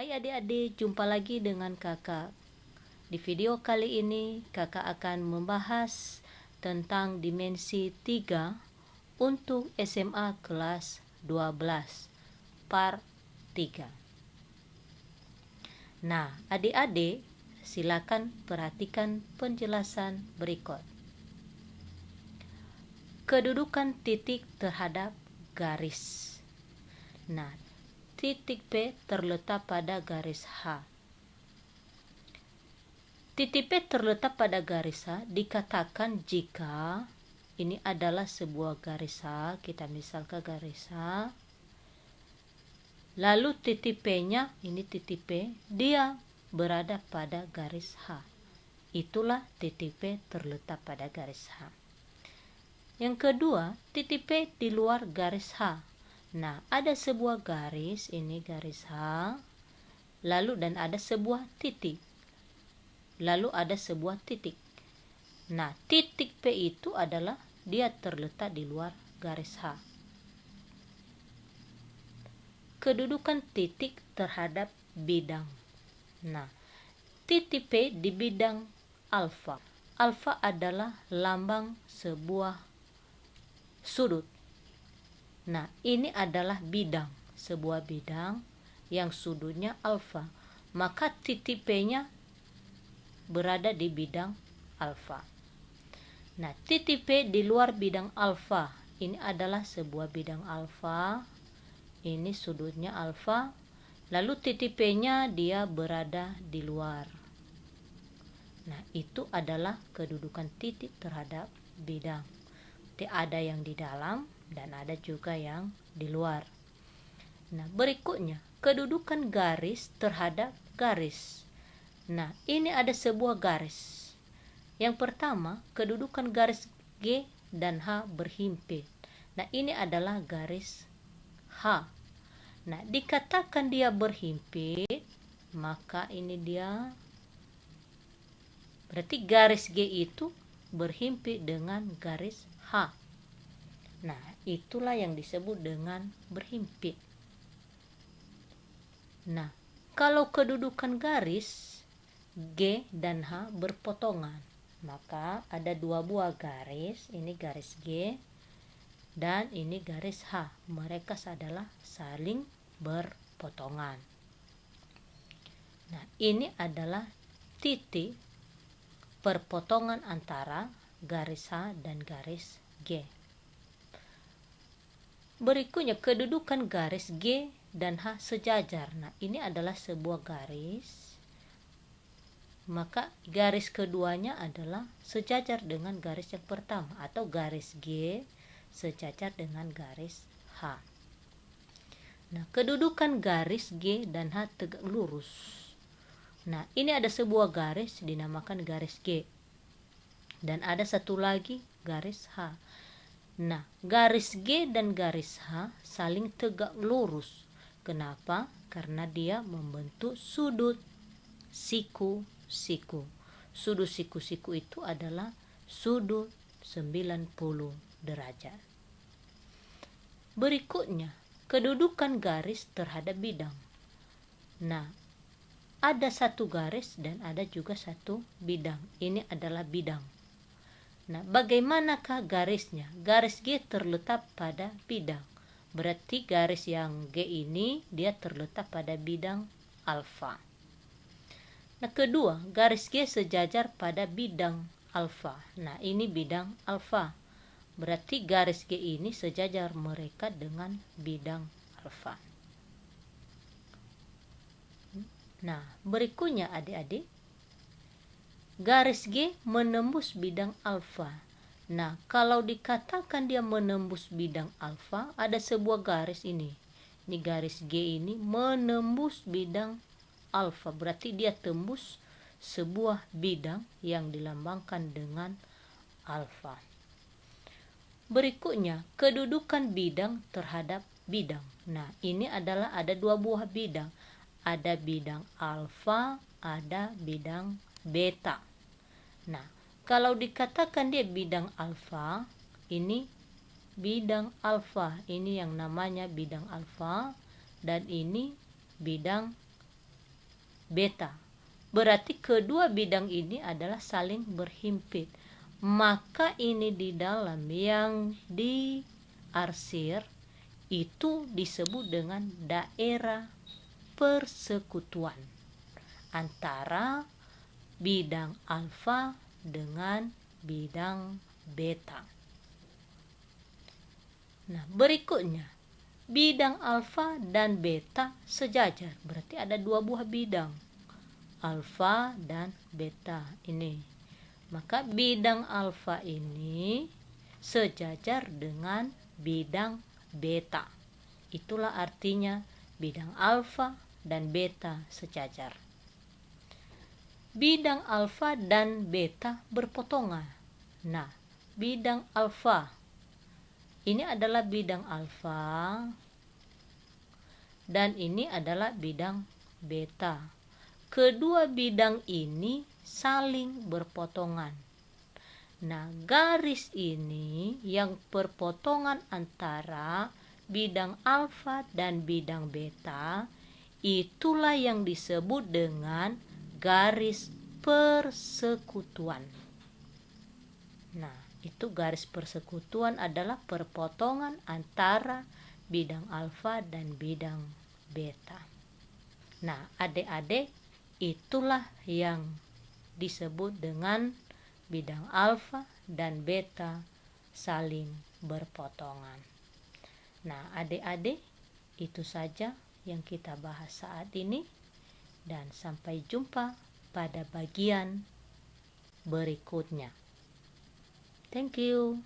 Hai adik-adik, jumpa lagi dengan kakak. Di video kali ini kakak akan membahas tentang dimensi 3 untuk SMA kelas 12 part 3. Nah, adik-adik silakan perhatikan penjelasan berikut. Kedudukan titik terhadap garis. Nah, titik P terletak pada garis H. Titik P terletak pada garis H dikatakan jika ini adalah sebuah garis H, kita misalkan garis H. Lalu titik P-nya, ini titik P, dia berada pada garis H. Itulah titik P terletak pada garis H. Yang kedua, titik P di luar garis H. Nah, ada sebuah garis, ini garis H, lalu dan ada sebuah titik. Lalu ada sebuah titik. Nah, titik P itu adalah dia terletak di luar garis H. Kedudukan titik terhadap bidang. Nah, titik P di bidang alfa. Alfa adalah lambang sebuah sudut. Nah, ini adalah bidang, sebuah bidang yang sudutnya alfa. Maka titik P-nya berada di bidang alfa. Nah, titik P di luar bidang alfa. Ini adalah sebuah bidang alfa. Ini sudutnya alfa. Lalu titik P-nya dia berada di luar. Nah, itu adalah kedudukan titik terhadap bidang. Ada yang di dalam dan ada juga yang di luar. Nah, berikutnya kedudukan garis terhadap garis. Nah, ini ada sebuah garis. Yang pertama, kedudukan garis G dan H berhimpit. Nah, ini adalah garis H. Nah, dikatakan dia berhimpit, maka ini dia berarti garis G itu berhimpit dengan garis H. Nah, itulah yang disebut dengan berhimpit. Nah, kalau kedudukan garis G dan H berpotongan, maka ada dua buah garis, ini garis G dan ini garis H. Mereka adalah saling berpotongan. Nah, ini adalah titik perpotongan antara garis H dan garis G. Berikutnya kedudukan garis G dan H sejajar. Nah, ini adalah sebuah garis. Maka garis keduanya adalah sejajar dengan garis yang pertama, atau garis G sejajar dengan garis H. Nah, kedudukan garis G dan H tegak lurus. Nah, ini ada sebuah garis dinamakan garis G. Dan ada satu lagi garis H. Nah, garis G dan garis H saling tegak lurus. Kenapa? Karena dia membentuk sudut siku-siku. Sudut siku-siku itu adalah sudut 90 derajat. Berikutnya, kedudukan garis terhadap bidang. Nah, ada satu garis dan ada juga satu bidang. Ini adalah bidang. Nah, bagaimanakah garisnya? Garis G terletak pada bidang. Berarti garis yang G ini dia terletak pada bidang alfa. Nah, kedua, garis G sejajar pada bidang alfa. Nah, ini bidang alfa. Berarti garis G ini sejajar mereka dengan bidang alfa. Nah, berikutnya adik-adik, garis G menembus bidang alfa. Nah, kalau dikatakan dia menembus bidang alfa, ada sebuah garis ini. Ini garis G ini menembus bidang alfa. Berarti dia tembus sebuah bidang yang dilambangkan dengan alfa. Berikutnya, kedudukan bidang terhadap bidang. Nah, ini adalah ada dua buah bidang. Ada bidang alfa, ada bidang beta. Nah, kalau dikatakan dia bidang alfa, ini bidang alfa, ini yang namanya bidang alfa, dan ini bidang beta. Berarti kedua bidang ini adalah saling berhimpit. Maka ini di dalam yang diarsir itu disebut dengan daerah persekutuan antara bidang alfa dengan bidang beta. Nah, berikutnya bidang alfa dan beta sejajar, berarti ada dua buah bidang, alfa dan beta ini. Maka bidang alfa ini sejajar dengan bidang beta. Itulah artinya bidang alfa dan beta sejajar. Bidang alfa dan beta berpotongan. Nah, bidang alfa ini adalah bidang alfa dan ini adalah bidang beta. Kedua bidang ini saling berpotongan. Nah, garis ini yang perpotongan antara bidang alfa dan bidang beta, itulah yang disebut dengan garis persekutuan. Nah, itu garis persekutuan adalah perpotongan antara bidang alfa dan bidang beta. Nah, adik-adik, itulah yang disebut dengan bidang alfa dan beta saling berpotongan. Nah, adik-adik, itu saja yang kita bahas saat ini, dan sampai jumpa pada bagian berikutnya. Thank you.